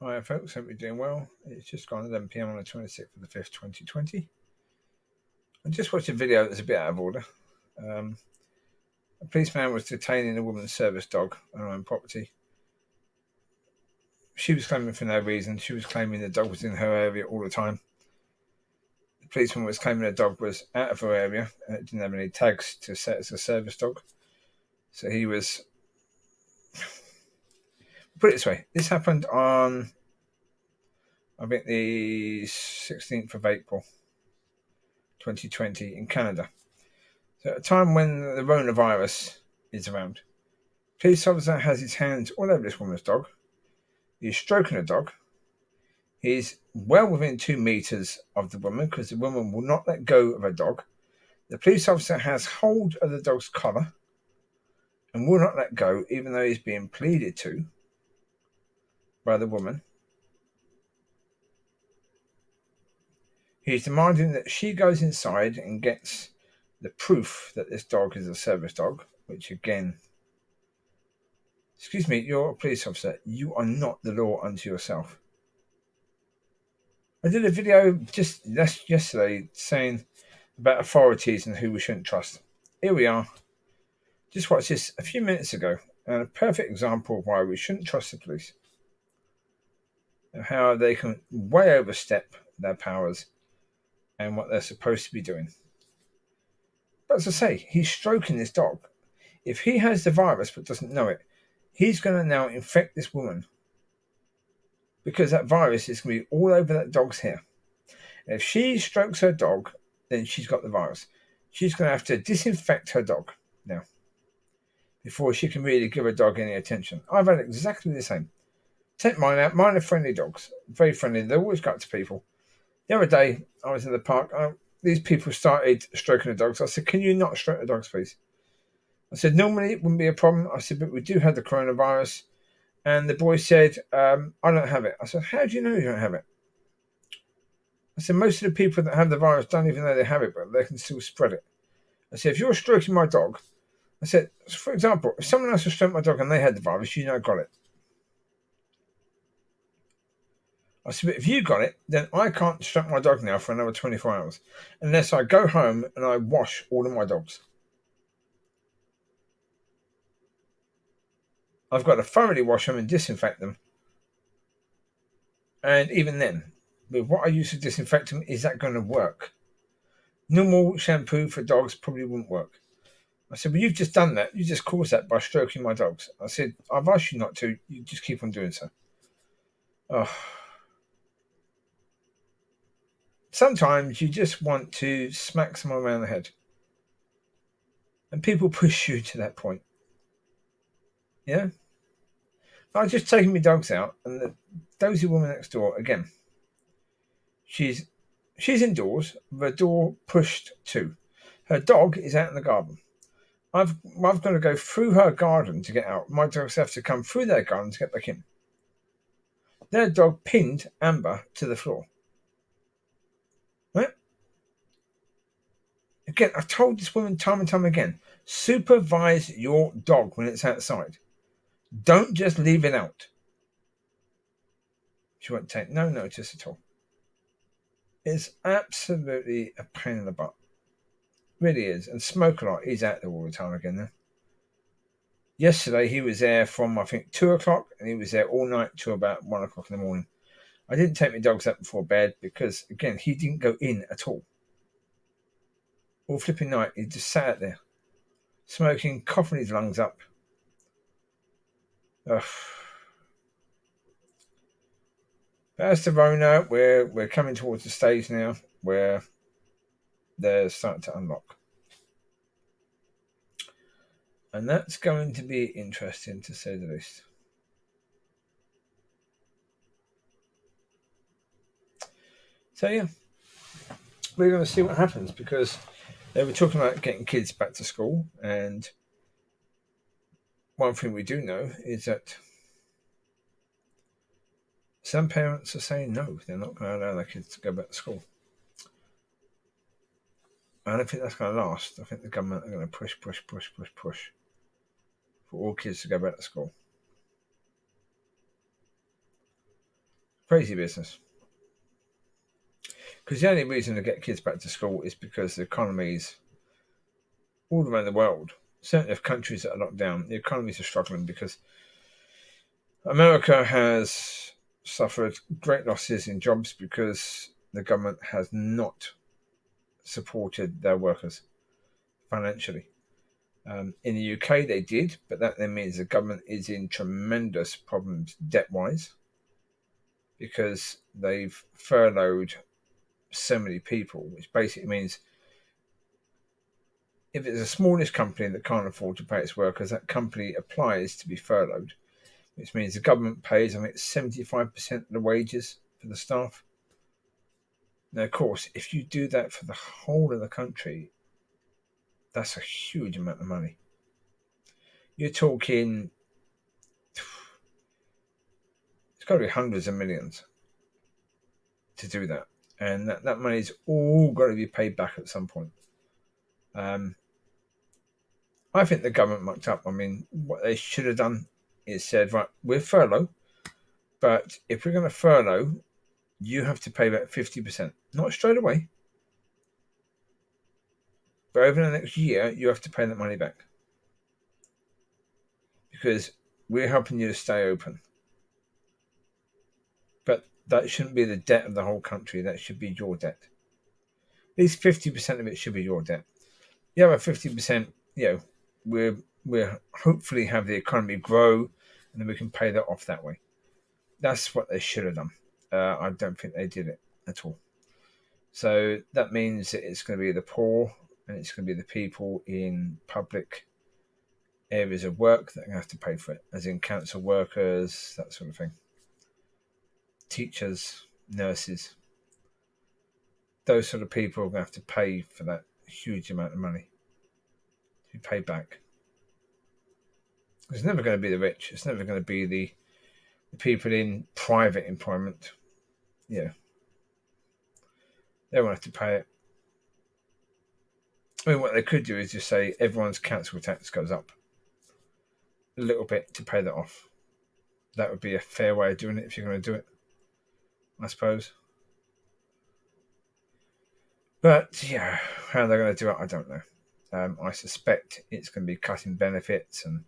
Hi folks, hope you're doing well. It's just gone 11 PM on the 26th of the 5th, 2020. I just watched a video that's a bit out of order. A policeman was detaining a woman's service dog on her own property. She was claiming for no reason. She was claiming the dog was in her area all the time. The policeman was claiming the dog was out of her area and it didn't have any tags to set as a service dog. So he was... Put it this way, this happened on, I think, the 16th of April, 2020 in Canada. So at a time when the Rona virus is around, police officer has his hands all over this woman's dog. He's stroking the dog. He's well within 2 meters of the woman because the woman will not let go of her dog. The police officer has hold of the dog's collar and will not let go, even though he's being pleaded to by the woman. He's demanding that she goes inside and gets the proof that this dog is a service dog, which again, excuse me, you're a police officer. You are not the law unto yourself. I did a video just yesterday saying about authorities and who we shouldn't trust. Here we are. Just watched this a few minutes ago, and a perfect example of why we shouldn't trust the police. And how they can way overstep their powers and what they're supposed to be doing. But as I say, he's stroking this dog. If he has the virus but doesn't know it, he's going to now infect this woman because that virus is going to be all over that dog's hair. And if she strokes her dog, then she's got the virus. She's going to have to disinfect her dog now before she can really give her dog any attention. I've had exactly the same. Take mine out. Mine are friendly dogs. Very friendly. They always go up to people. The other day, I was in the park. These people started stroking the dogs. I said, can you not stroke the dogs, please? I said, normally it wouldn't be a problem. I said, but we do have the coronavirus. And the boy said, I don't have it. I said, how do you know you don't have it? I said, most of the people that have the virus don't even know they have it, but they can still spread it. I said, if you're stroking my dog, I said, for example, if someone else was stroking my dog and they had the virus, you know I got it. I said, but if you got it, then I can't stroke my dog now for another 24 hours unless I go home and I wash all of my dogs. I've got to thoroughly wash them and disinfect them. And even then, with what I use to disinfect them, is that going to work? Normal shampoo for dogs probably wouldn't work. I said, well, you've just done that. You just caused that by stroking my dogs. I said, I've asked you not to. You just keep on doing so. Oh. Sometimes you just want to smack someone around the head. And people push you to that point. Yeah? I was just taking my dogs out, and the dozy woman next door, again, she's indoors with her door pushed to. Her dog is out in the garden. I've got to go through her garden to get out. My dogs have to come through their garden to get back in. Their dog pinned Amber to the floor. Right? Again, I've told this woman time and time again, supervise your dog when it's outside. Don't just leave it out. She won't take no notice at all. It's absolutely a pain in the butt. Really is. And Smoke a lot. He's out there all the time again now. Yesterday he was there from I think 2 o'clock and he was there all night till about 1 o'clock in the morning. I didn't take my dogs out before bed because again he didn't go in at all. All flipping night he just sat out there, smoking, coughing his lungs up. Ugh. But as to Rona, we're coming towards the stage now where they're starting to unlock. And that's going to be interesting, to say the least. So, yeah, we're going to see what happens because they were talking about getting kids back to school. And one thing we do know is that some parents are saying no, they're not going to allow their kids to go back to school. I don't think that's going to last. I think the government are going to push for all kids to go back to school. Crazy business. Because the only reason to get kids back to school is because the economies all around the world, certainly if countries that are locked down, the economies are struggling because America has suffered great losses in jobs because the government has not supported their workers financially. In the UK, they did, but that then means the government is in tremendous problems debt-wise because they've furloughed so many people, which basically means if it's a smallish company that can't afford to pay its workers, that company applies to be furloughed, which means the government pays, I think, 75% of the wages for the staff. Now, of course, if you do that for the whole of the country, that's a huge amount of money. You're talking, it's got to be hundreds of millions to do that. And that money's all got to be paid back at some point. I think the government mucked up. I mean, what they should have done is said, right, we're furlough, but if we're going to furlough, you have to pay back 50%. Not straight away, but over the next year, you have to pay that money back. Because we're helping you to stay open. But that shouldn't be the debt of the whole country. That should be your debt. At least 50% of it should be your debt. The other 50%, we'll hopefully have the economy grow and then we can pay that off that way. That's what they should have done. I don't think they did it at all. So that means that it's going to be the poor and it's going to be the people in public areas of work that are going to have to pay for it, as in council workers, that sort of thing. Teachers, nurses. Those sort of people are going to have to pay for that huge amount of money to be paid back. It's never going to be the rich. It's never going to be the people in private employment. Yeah. They won't have to pay it. I mean, what they could do is just say everyone's council tax goes up a little bit to pay that off. That would be a fair way of doing it if you're going to do it, I suppose. But, yeah, how they're going to do it, I don't know. I suspect it's going to be cutting benefits, and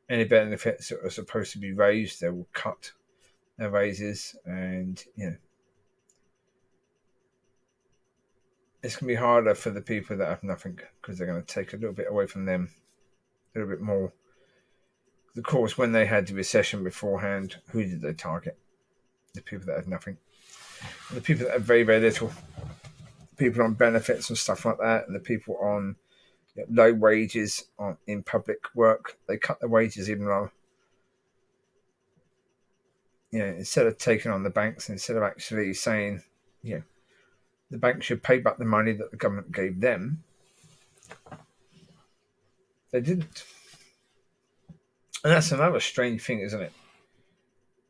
any benefits that are supposed to be raised, they will cut their raises, and, it's going to be harder for the people that have nothing because they're going to take a little bit away from them, a little bit more. Of course, when they had the recession beforehand, who did they target? The people that had nothing. And the people that had very, very little. People on benefits and stuff like that, and the people on low wages in public work, they cut their wages even lower. Instead of taking on the banks, instead of actually saying, the bank should pay back the money that the government gave them, they didn't. And that's another strange thing, isn't it?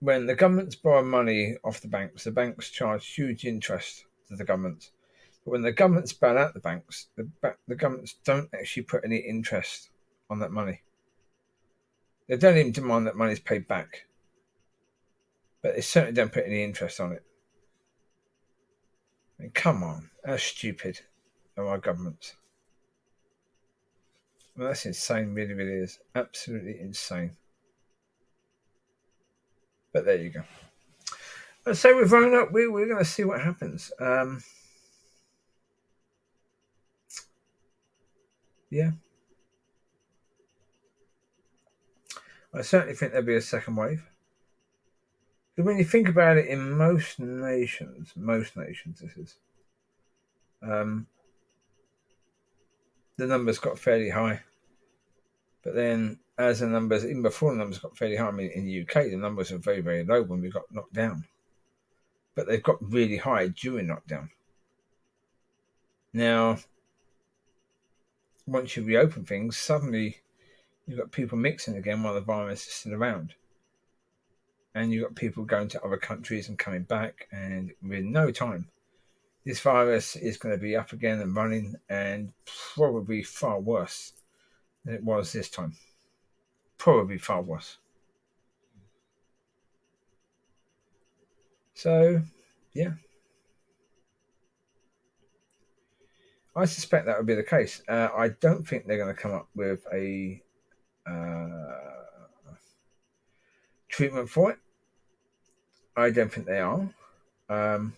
When the governments borrow money off the banks charge huge interest to the government. But when the governments bail out the banks, the governments don't actually put any interest on that money. They don't even demand that money is paid back. But they certainly don't put any interest on it. I mean, come on, how stupid are our governments? Well, that's insane, really, really is. Absolutely insane. But there you go. So with Rona, we're going to see what happens. Yeah. I certainly think there'll be a second wave. But when you think about it, in most nations, this is, the numbers got fairly high. But then, as the numbers, even before the numbers got fairly high, I mean, in the UK, the numbers were very, very low when we got knocked down. But they've got really high during lockdown. Now, once you reopen things, suddenly you've got people mixing again while the virus is still around. And you've got people going to other countries and coming back, and within no time, this virus is going to be up again and running, and probably far worse than it was this time. Probably far worse. So, yeah, I suspect that would be the case. I don't think they're going to come up with a treatment for it. I don't think they are. Um,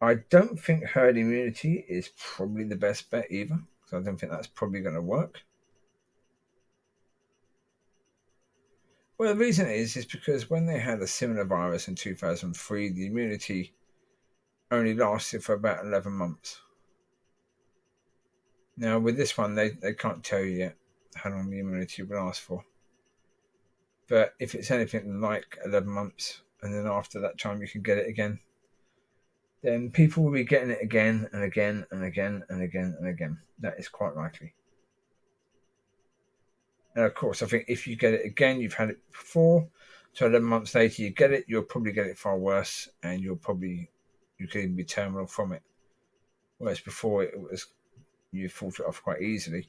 I don't think herd immunity is probably the best bet either, because I don't think that's probably going to work. Well, the reason is because when they had a similar virus in 2003, the immunity only lasted for about 11 months. Now, with this one, they can't tell you yet how long the immunity will last for. But if it's anything like 11 months, and then after that time you can get it again, then people will be getting it again and again and again and again and again. That is quite likely. And of course, I think if you get it again, you've had it before, so 11 months later you get it, you'll probably get it far worse, and you could even be terminal from it. Whereas before you fought it off quite easily.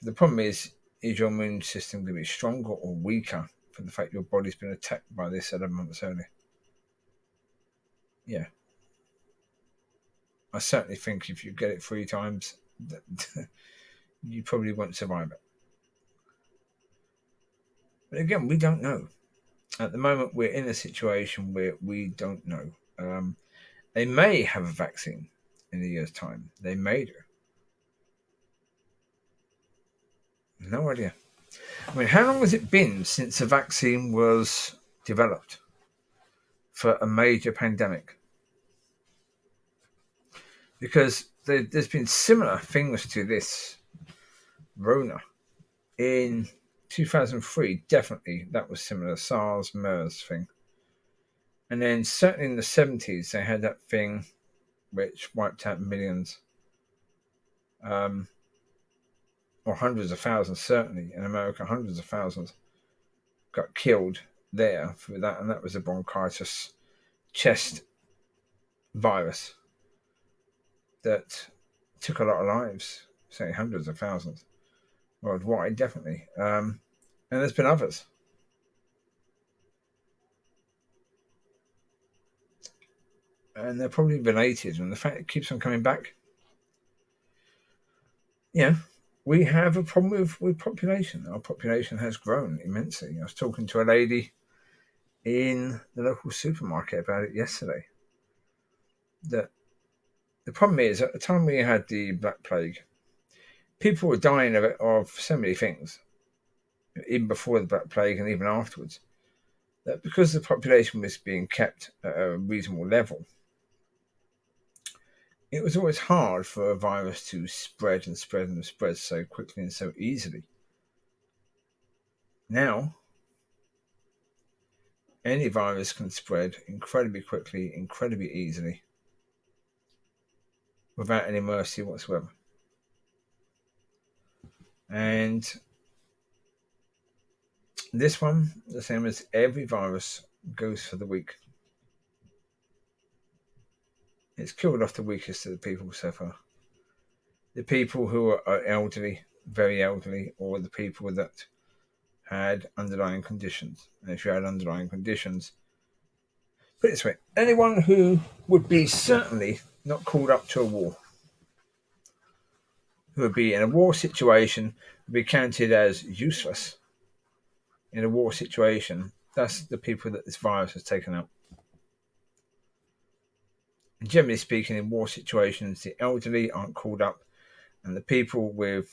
The problem is your immune system going to be stronger or weaker for the fact your body's been attacked by this 11 months earlier? Yeah. I certainly think if you get it 3 times, you probably won't survive it. But again, we don't know. At the moment, we're in a situation where we don't know. They may have a vaccine in a year's time. They may do. No idea. I mean, how long has it been since a vaccine was developed for a major pandemic? Because there's been similar things to this Rona in 2003. Definitely, that was similar. SARS, MERS thing. And then certainly in the 70s, they had that thing which wiped out millions. Or hundreds of thousands, certainly in America, hundreds of thousands got killed there for that, and that was a bronchitis chest virus that took a lot of lives, say hundreds of thousands worldwide, definitely. And there's been others. And they're probably related, and the fact it keeps on coming back. Yeah, we have a problem with population. Our population has grown immensely. I was talking to a lady in the local supermarket about it yesterday. That the problem is, at the time we had the Black Plague, people were dying of so many things, even before the Black Plague and even afterwards, that because the population was being kept at a reasonable level, it was always hard for a virus to spread and spread and spread so quickly and so easily. Now, any virus can spread incredibly quickly, incredibly easily, without any mercy whatsoever. And this one, the same as every virus, goes for the weak. It's killed off the weakest of the people so far. The people who are elderly, very elderly, or the people that had underlying conditions. And if you had underlying conditions, put it this way, anyone who would be certainly not called up to a war, who would be in a war situation, would be counted as useless in a war situation. That's the people that this virus has taken out. And generally speaking, in war situations, the elderly aren't called up, and the people with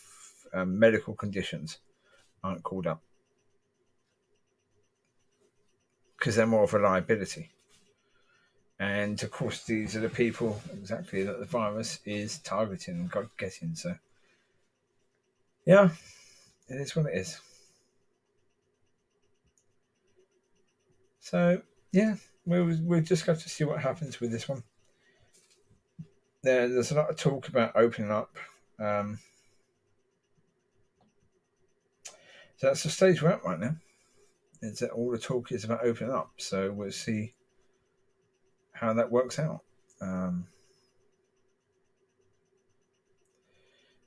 medical conditions aren't called up because they're more of a liability. And of course, these are the people exactly that the virus is targeting and getting. So, yeah, it is what it is. So, yeah, we'll just have to see what happens with this one. There's a lot of talk about opening up. So that's the stage we're at right now. Is that all the talk is about opening up. So we'll see how that works out.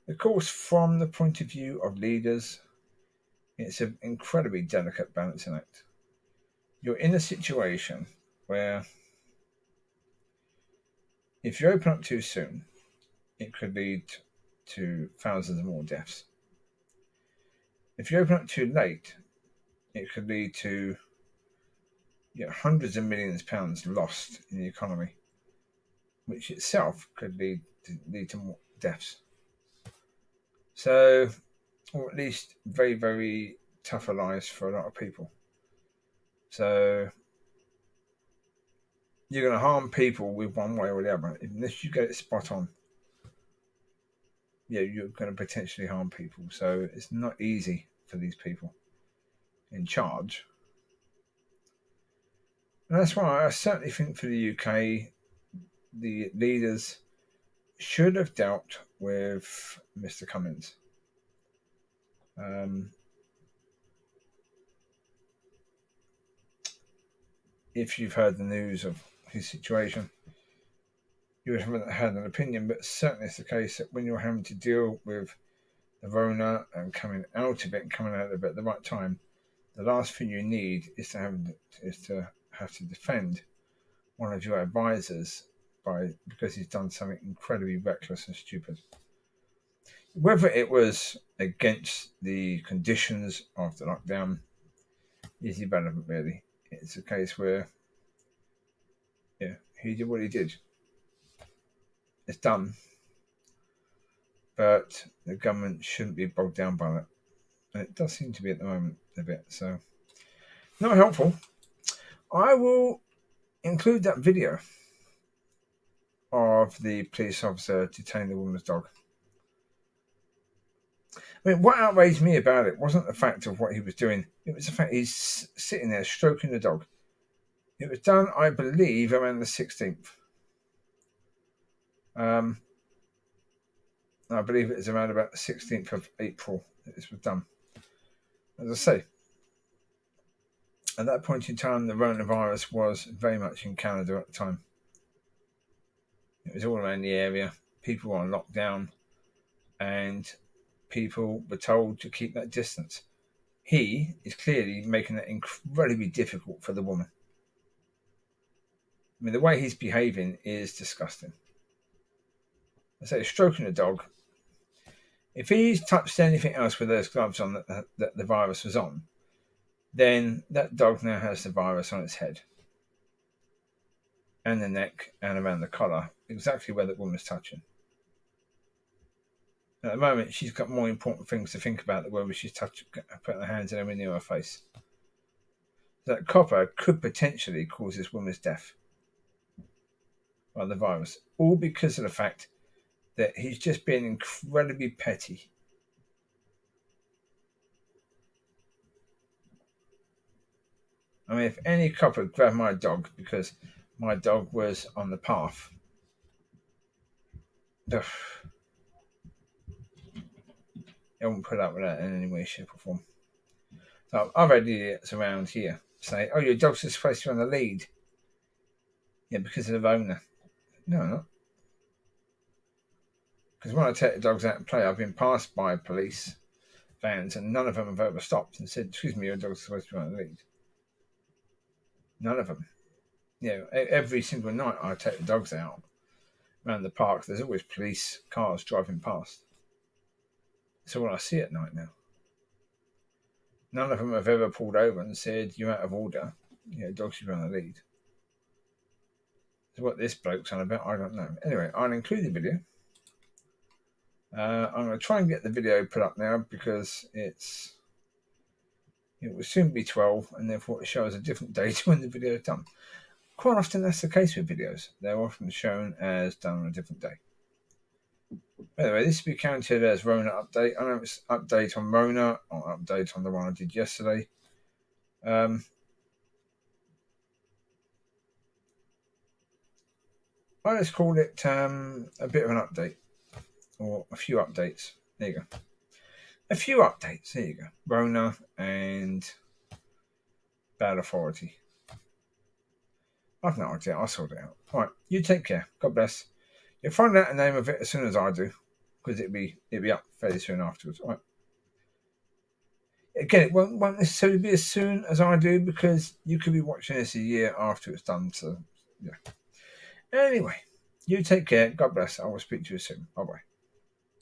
Of course, from the point of view of leaders, it's an incredibly delicate balancing act. You're in a situation where if you open up too soon, it could lead to thousands more deaths. If you open up too late, it could lead to hundreds of millions of pounds lost in the economy, which itself could lead to more deaths. So, or at least very, very tougher lives for a lot of people. So, you're going to harm people with one way or the other. Unless you get it spot on, you're going to potentially harm people. So, it's not easy for these people in charge. And that's why I certainly think for the UK, the leaders should have dealt with Mr. Cummins. If you've heard the news of his situation, you haven't had an opinion, but certainly it's the case that when you're having to deal with the Rona and coming out of it at the right time, the last thing you need is to have to defend one of your advisors because he's done something incredibly reckless and stupid. Whether it was against the conditions of the lockdown is irrelevant, really. It's a case where, he did what he did. It's done. But the government shouldn't be bogged down by that. And it does seem to be at the moment a bit. So, not helpful. I will include that video of the police officer detaining the woman's dog. I mean, what outraged me about it wasn't the fact of what he was doing. It was the fact he's sitting there stroking the dog. It was done, I believe, around the 16th. I believe it was around about the 16th of April that this was done. As I say, at that point in time, the coronavirus was very much in Canada at the time. It was all around the area. People were on lockdown, and people were told to keep that distance. He is clearly making it incredibly difficult for the woman. I mean, the way he's behaving is disgusting. I say, stroking a dog. If he's touched anything else with those gloves on that the virus was on, then that dog now has the virus on its head and the neck and around the collar, exactly where the woman's touching. At the moment, she's got more important things to think about than whether she's putting her hands anywhere near her face. That copper could potentially cause this woman's death by the virus, all because of the fact that he's just being incredibly petty. I mean, if any cop had grabbed my dog because my dog was on the path, I wouldn't put up with that in any way, shape, or form. So I've had idiots around here say, "Oh, your dog's just supposed to be on the lead." Yeah, because of the owner. No, not. Because when I take the dogs out and play, I've been passed by police vans and none of them have ever stopped and said, "Excuse me, your dog's supposed to be on the lead." None of them. Every single night I take the dogs out around the park, there's always police cars driving past. So when I see at night now, none of them have ever pulled over and said, "You're out of order. Dogs should be on the lead." So what this bloke's on about, I don't know. Anyway, I'll include the video. I'm going to try and get the video put up now because it will soon be 12 and therefore it shows a different date when the video is done. Quite often that's the case with videos. They're often shown as done on a different day. Anyway, this will be counted as Rona update. I know it's update on Rona or update on the one I did yesterday. I just called it a bit of an update or a few updates. There you go. A few updates. There you go. Rona and Bad Authority. I've no idea. I'll sort it out. All right. You take care. God bless. You'll find out the name of it as soon as I do, because it'll be up fairly soon afterwards. All right. Again, it won't necessarily be as soon as I do because you could be watching this a year after it's done. So, yeah. Anyway, you take care. God bless. I will speak to you soon. Bye bye.